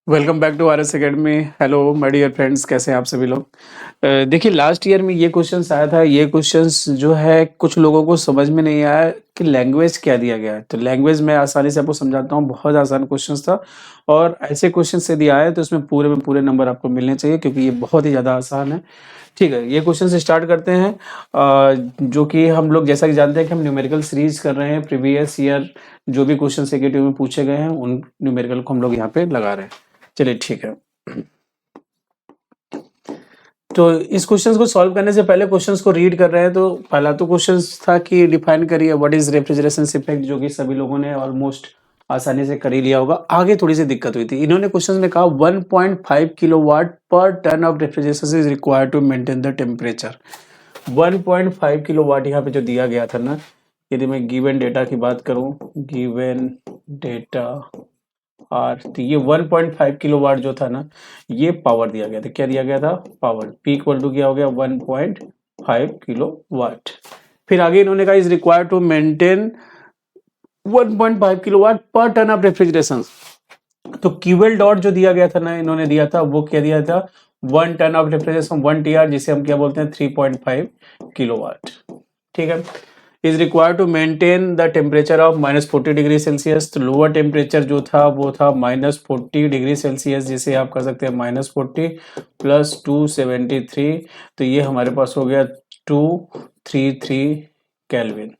Welcome back to RS academy. Hello my dear friends, कैसे हैं आप सभी लोग। देखिए लास्ट ईयर में ये क्वेश्चंस आया था। ये क्वेश्चंस जो है कुछ लोगों को समझ में नहीं आया कि लैंग्वेज क्या दिया गया है। तो लैंग्वेज मैं आसानी से आपको समझाता हूँ। बहुत आसान क्वेश्चंस था और ऐसे क्वेश्चंस यदि आए तो इसमें पूरे में पूरे नंबर आपको मिलने चाहिए क्योंकि ये बहुत ही ज़्यादा आसान है। ठीक है, ये क्वेश्चन से स्टार्ट करते हैं। जो कि हम लोग जैसा कि जानते हैं कि हम न्यूमेरिकल सीरीज कर रहे हैं। प्रीवियस ईयर जो भी क्वेश्चन सेकेंड में पूछे गए हैं उन न्यूमेरिकल को हम लोग यहाँ पे लगा रहे हैं। चलिए ठीक है। तो इस क्वेश्चंस को सॉल्व करने से पहले क्वेश्चंस को रीड कर रहे हैं। तो पहला तो क्वेश्चंस था कि डिफाइन करिए व्हाट इज रेफ्रिजरेशन इफेक्ट, जो कि सभी लोगों ने ऑलमोस्ट आसानी से कर ही लिया होगा। आगे थोड़ी सी दिक्कत हुई थी। इन्होंने क्वेश्चन में कहा 1.5 kilowatt per ton of refrigeration is required to maintain the temperature. 1.5 kilowatt यहाँ पे जो दिया गया था ना, यदि मैं गिवन डेटा की बात करूं, गिवन डेटा आर, तो ये 1.5 किलोवाट जो था ना, ये पावर दिया गया था। क्या दिया गया था? पावर। पी इक्वल टू क्या हो गया? 1.5 किलोवाट। फिर आगे इन्होंने कहा is required to maintain 1.5 kilowatt per ton of refrigeration. तो क्यूएल डॉट जो दिया गया था ना, इन्होंने दिया था, वो क्या दिया था? 1 टन ऑफ रेफ्रिजरेशन, 1 टीआर, जिसे हम क्या बोलते हैं? 3.5 किलोवाट। ठीक है। Is required to maintain the temperature of -40 degree Celsius. तो लोअर टेम्परेचर जो था वो था -40 डिग्री सेल्सियस, जिसे आप कर सकते हैं -40 प्लस 273। तो ये हमारे पास हो गया 233 केल्विन।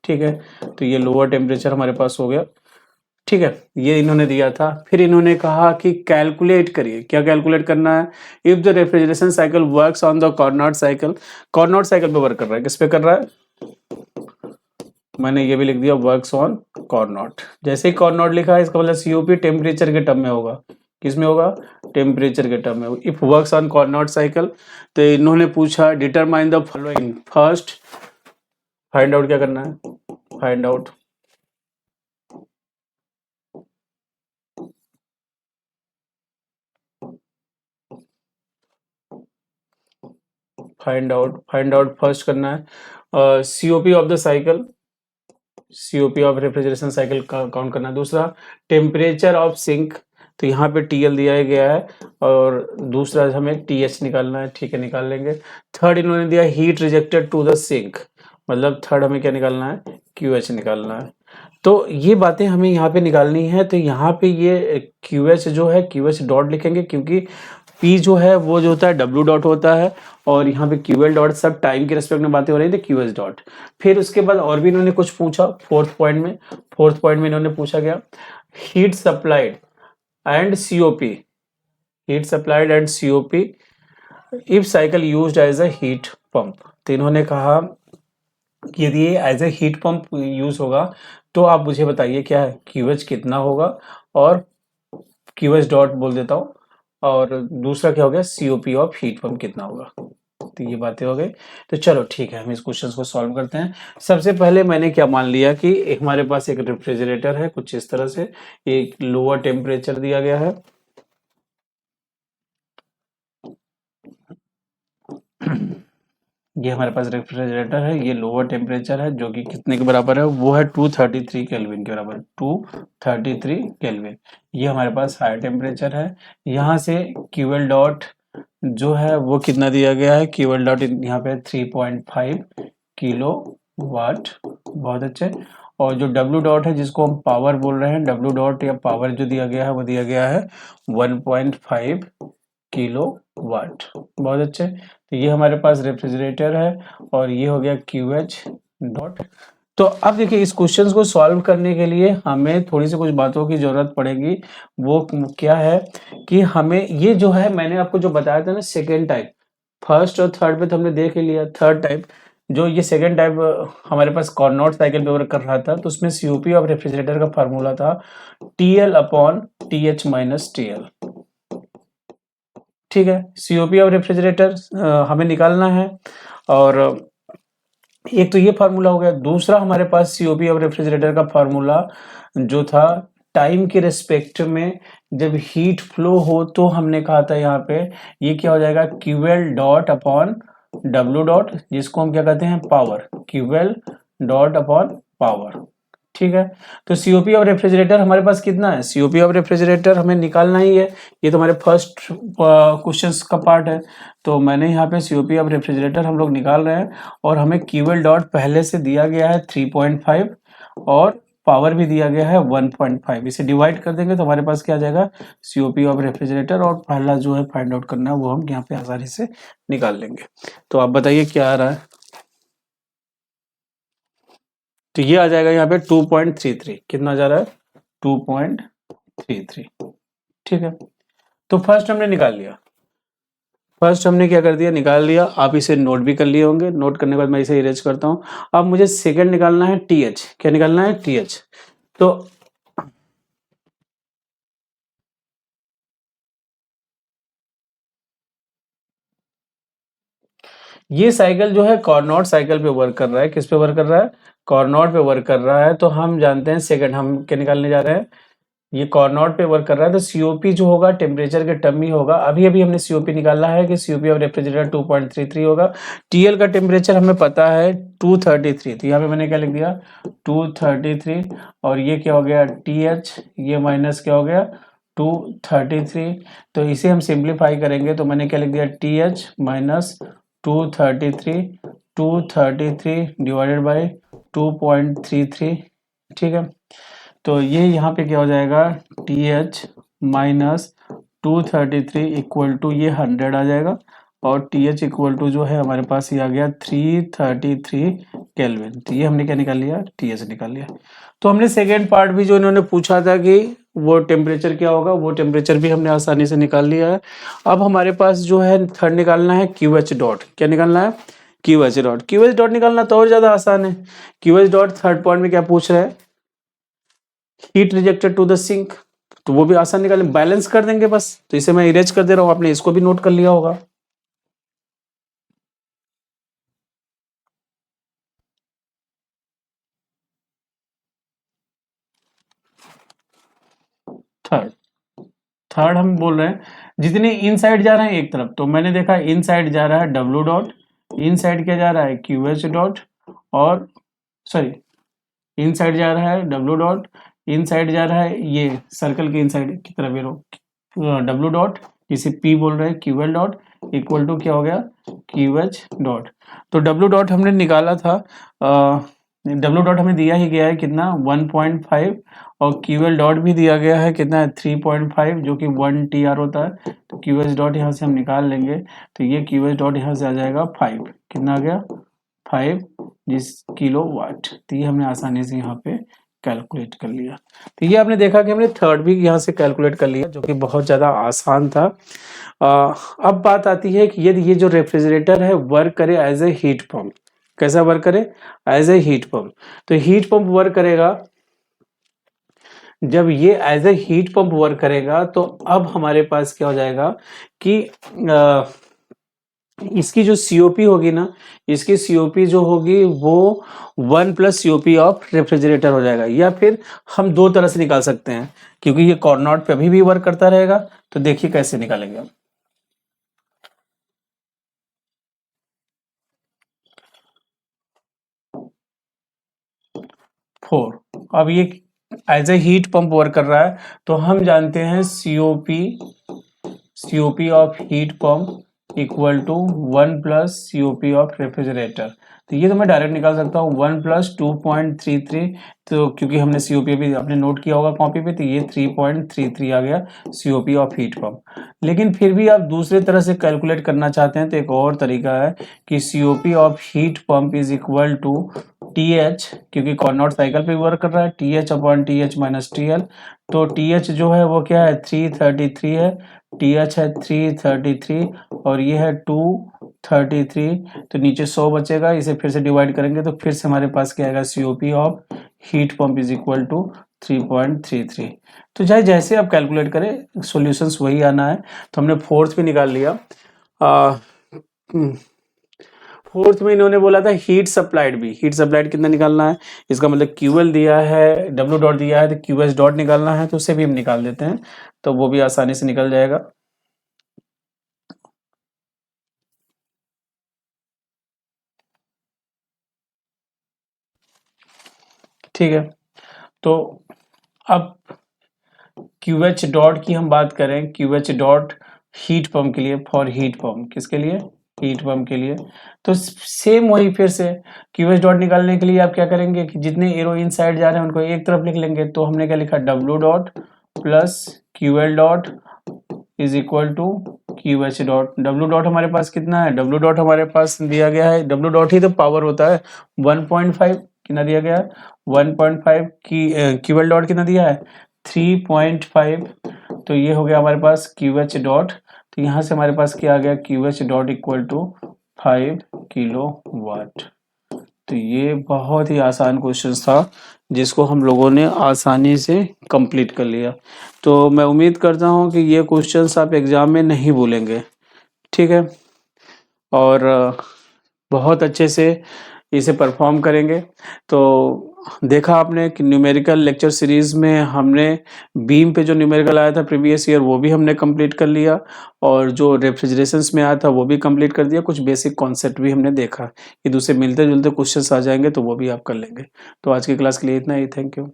ठीक है, तो ये लोअर टेम्परेचर हमारे पास हो गया। ठीक है, ये इन्होंने दिया था। फिर इन्होंने कहा कि कैलकुलेट करिए। क्या कैलकुलेट करना है? If the refrigeration cycle works on the Cournot cycle. Cournot cycle पे वर्क कर रहा है। किस पे कर रहा है? मैंने ये भी लिख दिया, वर्क्स ऑन कॉर्नॉट। जैसे ही कॉर्नॉट लिखा है, इसका मतलब सीओपी टेम्परेचर के टर्म में होगा। किस में होगा? टेम्परेचर के टर्म में होगा। If works on Cournot cycle, तो इन्होंने पूछा determine the following. First find out, क्या करना है? Find out find out first करना है COP of the cycle, COP of refrigeration cycle का काउंट करना है। दूसरा टेम्परेचर ऑफ सिंक, तो यहाँ पे टीएल दिया गया है और दूसरा हमें टीएच निकालना है। ठीक है, निकाल लेंगे। थर्ड इन्होंने दिया heat rejected to the sink, मतलब थर्ड हमें क्या निकालना है? क्यूएच निकालना है। तो ये बातें हमें यहाँ पे निकालनी है। तो यहाँ पे ये क्यूएच जो है, क्यूएच डॉट लिखेंगे क्योंकि पी जो है वो जो होता है डब्ल्यू डॉट होता है और यहाँ पे क्यूएल डॉट, सब टाइम के रेस्पेक्ट में बातें हो रही थी, क्यूएस डॉट। फिर उसके बाद और भी इन्होंने कुछ पूछा फोर्थ पॉइंट में इन्होंने पूछा गया heat supplied and COP, heat supplied and COP if cycle used as a heat pump. तो इन्होंने कहा कि यदि ये as a heat pump use होगा तो आप मुझे बताइए क्या है क्यूएच कितना होगा, और क्यूएच डॉट बोल देता हूँ, और दूसरा क्या हो गया? सीओपी ऑफ हीट पंप कितना होगा। तो ये बातें हो गई। तो चलो ठीक है, हम इस क्वेश्चन को सॉल्व करते हैं। सबसे पहले मैंने क्या मान लिया कि हमारे पास एक रेफ्रिजरेटर है कुछ इस तरह से, एक लोअर टेम्परेचर दिया गया है ये हमारे पास रेफ्रिजरेटर है, ये लोअर टेम्परेचर है जो कि कितने के बराबर है? वो है 233 केल्विन के बराबर, 233 केल्विन। ये हमारे पास हायर टेम्परेचर है। यहाँ से क्यूएल डॉट जो है वो कितना दिया गया है? क्यूएल डॉट यहाँ पे 3.5 किलो वाट। बहुत अच्छे। और जो डब्ल्यू डॉट है, जिसको हम पावर बोल रहे हैं, डब्ल्यू डॉट या पावर जो दिया गया है वो दिया गया है 1.5 किलो वाट। बहुत अच्छे। तो ये हमारे पास रेफ्रिजरेटर है और ये हो गया क्यू एच डॉट। तो अब देखिए इस क्वेश्चन को सॉल्व करने के लिए हमें थोड़ी सी कुछ बातों की जरूरत पड़ेगी। वो क्या है कि हमें ये जो है, मैंने आपको जो बताया था ना सेकेंड टाइप, फर्स्ट और थर्ड पे तो हमने देख ही लिया। थर्ड टाइप जो ये सेकेंड टाइप हमारे पास कॉर्नॉट साइकिल पे वर्क कर रहा था, तो उसमें सीओपी ऑफ रेफ्रिजरेटर का फार्मूला था TL upon TH minus TL. ठीक है, सीओपी ऑफ रेफ्रिजरेटर हमें निकालना है और एक तो ये फार्मूला हो गया। दूसरा हमारे पास सीओपी ऑफ रेफ्रिजरेटर का फार्मूला जो था टाइम के रिस्पेक्ट में जब हीट फ्लो हो, तो हमने कहा था यहाँ पे ये क्या हो जाएगा? QL dot upon W dot, जिसको हम क्या कहते हैं? Power. QL dot upon power. ठीक है। तो सीओपी ऑफ रेफ्रिजरेटर हमारे पास कितना है, सीओपी ऑफ रेफ्रिजरेटर हमें निकालना ही है, ये तो हमारे फर्स्ट क्वेश्चंस का पार्ट है। तो मैंने यहाँ पे सीओपी ऑफ रेफ्रिजरेटर हम लोग निकाल रहे हैं, और हमें क्यूएल डॉट पहले से दिया गया है 3.5 और पावर भी दिया गया है 1.5। इसे डिवाइड कर देंगे तो हमारे पास क्या आ जाएगा, सीओपी ऑफ रेफ्रिजरेटर, और पहला जो है फाइंड आउट करना है वो हम यहाँ पे आसानी से निकाल लेंगे। तो आप बताइए क्या आ रहा है। तो ये आ जाएगा यहाँ पे 2.33, कितना जा रहा है, 2.33। ठीक है। तो फर्स्ट हमने निकाल लिया, फर्स्ट हमने क्या कर दिया, निकाल लिया। आप इसे नोट भी कर लिए होंगे, नोट करने के बाद मैं इसे इरेज करता हूँ। अब मुझे सेकंड निकालना है टीएच, क्या निकालना है, टीएच। तो ये साइकिल जो है कॉर्नोट साइकिल पे वर्क कर रहा है, किस पे वर्क कर रहा है, कॉर्नोट पे वर्क कर रहा है। तो हम जानते हैं सेकंड हम क्या निकालने जा रहे हैं, ये कॉर्नोट पे वर्क कर रहा है, तो सीओपी जो होगा टेम्परेचर के टर्म में होगा। अभी अभी हमने सीओपी निकाला है कि सीओपी ऑफ रेफ्रिजरेटर 2.33 होगा। टीएल का टेम्परेचर हमें पता है 233, तो यहाँ पे मैंने क्या लिख दिया 233, और ये क्या हो गया टीएच, ये माइनस क्या हो गया 233। तो इसे हम सिंप्लीफाई करेंगे तो मैंने क्या लिख दिया टीएच माइनस 233, 233 डिवाइडेड बाई 2.33। ठीक है। तो ये यहाँ पे क्या हो जाएगा T H minus 233 equal to ये 100 आ जाएगा, और टी एच इक्वल टू जो है हमारे पास ये आ गया 333 केल्विन। तो ये हमने क्या निकाल लिया, टी एच निकाल लिया। तो हमने सेकेंड पार्ट भी जो इन्होंने पूछा था कि वो टेम्परेचर क्या होगा, वो टेम्परेचर भी हमने आसानी से निकाल लिया है। अब हमारे पास जो है थर्ड निकालना है क्यू एच डॉट, क्या निकालना है, Q H dot. Q H dot निकालना तो और ज़्यादा आसान है। Q H dot third point में क्या पूछ रहा है, heat rejected to the sink, तो वो भी आसान निकालें, बैलेंस कर देंगे बस। तो इसे मैं इरेज कर दे रहा हूं, आपने इसको भी नोट कर लिया होगा। थर्ड, थर्ड हम बोल रहे हैं जितने इन साइड जा रहे हैं एक तरफ, तो मैंने देखा इन साइड जा रहा है डब्ल्यू डॉट, इन साइड क्या जा रहा है क्यू एच डॉट, और सॉरी इन साइड जा रहा है डब्ल्यू डॉट, इन साइड जा रहा है ये सर्कल के इन साइड की तरफ ये डब्ल्यू डॉट, जिसे पी बोल रहे हैं Q L dot equal to क्या हो गया क्यू एच डॉट। तो डब्ल्यू डॉट हमने निकाला था, डब्ल्यू डॉट हमें दिया ही गया है कितना 1.5, और क्यू एल डॉट भी दिया गया है कितना है 3.5, जो कि 1 टी आर होता है। तो क्यू एच डॉट यहाँ से हम निकाल लेंगे, तो ये क्यू एच डॉट यहाँ से आ जाएगा 5, कितना आ गया 5 जिस किलो वाट। तो ये हमने आसानी से यहाँ पे कैलकुलेट कर लिया। तो ये आपने देखा कि हमने थर्ड भी यहाँ से कैलकुलेट कर लिया, जो कि बहुत ज़्यादा आसान था। अब बात आती है कि यदि ये जो रेफ्रिजरेटर है वर्क करे एज ए हीट पंप, कैसा वर्क करे, एज ए हीट पंप। तो हीट पंप वर्क करेगा, जब ये as a heat pump work करेगा तो अब हमारे पास क्या हो जाएगा कि इसकी जो सीओपी होगी ना, इसकी सीओपी जो होगी वो 1 प्लस सीओपी ऑफ रेफ्रिजरेटर हो जाएगा। या फिर हम दो तरह से निकाल सकते हैं, क्योंकि ये कॉर्नोट पे अभी भी वर्क करता रहेगा। तो देखिए कैसे निकालेंगे हम। 4, अब ये as a heat pump work कर रहा है, तो हम जानते हैं COP, COP of heat pump equal to 1 plus COP of refrigerator. तो ये तो मैं डायरेक्ट निकाल सकता हूँ 1 प्लस 2.33, तो क्योंकि हमने सीओपी भी आपने नोट किया होगा कॉपी पे, तो ये 3.33 आ गया सीओपी ऑफ हीट पंप। लेकिन फिर भी आप दूसरे तरह से कैलकुलेट करना चाहते हैं तो एक और तरीका है कि COP of heat pump is equal to T H, क्योंकि कॉर्नोट साइकिल पे वर्क कर रहा है, T H upon T H minus T L. तो टी एच जो है वो क्या है 333 है, टी एच है 333, और ये है 233। तो नीचे 100 बचेगा, इसे फिर से डिवाइड करेंगे तो फिर से हमारे पास क्या आएगा COP of heat pump is equal to 3.33। तो चाहे जैसे आप कैलकुलेट करें सॉल्यूशंस वही आना है। तो हमने फोर्थ भी निकाल लिया। फोर्थ में इन्होंने बोला था हीट सप्लाइड भी, हीट सप्लाइड कितना निकालना है, इसका मतलब क्यूएल दिया है, डब्ल्यू डॉट दिया है, तो क्यूएस डॉट निकालना है, तो उसे भी हम निकाल देते हैं, तो वो भी आसानी से निकल जाएगा। ठीक है। तो अब QH डॉट की हम बात करें, QH डॉट हीट पंप के लिए, फॉर हीट पंप, किसके लिए? हीट पंप के लिए। तो सेम वही फिर से QH डॉट निकालने के लिए आप क्या करेंगे कि जितने एरो इन साइड जा रहे हैं उनको एक तरफ लिख लेंगे। तो हमने क्या लिखा, W dot plus QL dot is equal to QH dot. W dot हमारे पास कितना है? W डॉट हमारे पास दिया गया है, W डॉट ही तो पावर होता है, 1.5 कितना दिया गया है? 1.5 की QL डॉट कितना दिया है? 3.5। तो ये हो गया हमारे पास QH डॉट। तो यहाँ से हमारे पास क्या आ गया? QH dot equal to 5 kilowatt. तो ये बहुत ही आसान क्वेश्चन था जिसको हम लोगों ने आसानी से कंप्लीट कर लिया। तो मैं उम्मीद करता हूँ कि ये क्वेश्चंस आप एग्जाम में नहीं भूलेंगे, ठीक है, और बहुत अच्छे से इसे परफॉर्म करेंगे। तो देखा आपने कि न्यूमेरिकल लेक्चर सीरीज में हमने बीम पे जो न्यूमेरिकल आया था प्रीवियस ईयर वो भी हमने कंप्लीट कर लिया, और जो रेफ्रिजरेशंस में आया था वो भी कंप्लीट कर दिया। कुछ बेसिक कॉन्सेप्ट भी हमने देखा कि दूसरे मिलते जुलते क्वेश्चंस आ जाएंगे तो वो भी आप कर लेंगे। तो आज की क्लास के लिए इतना ही, थैंक यू।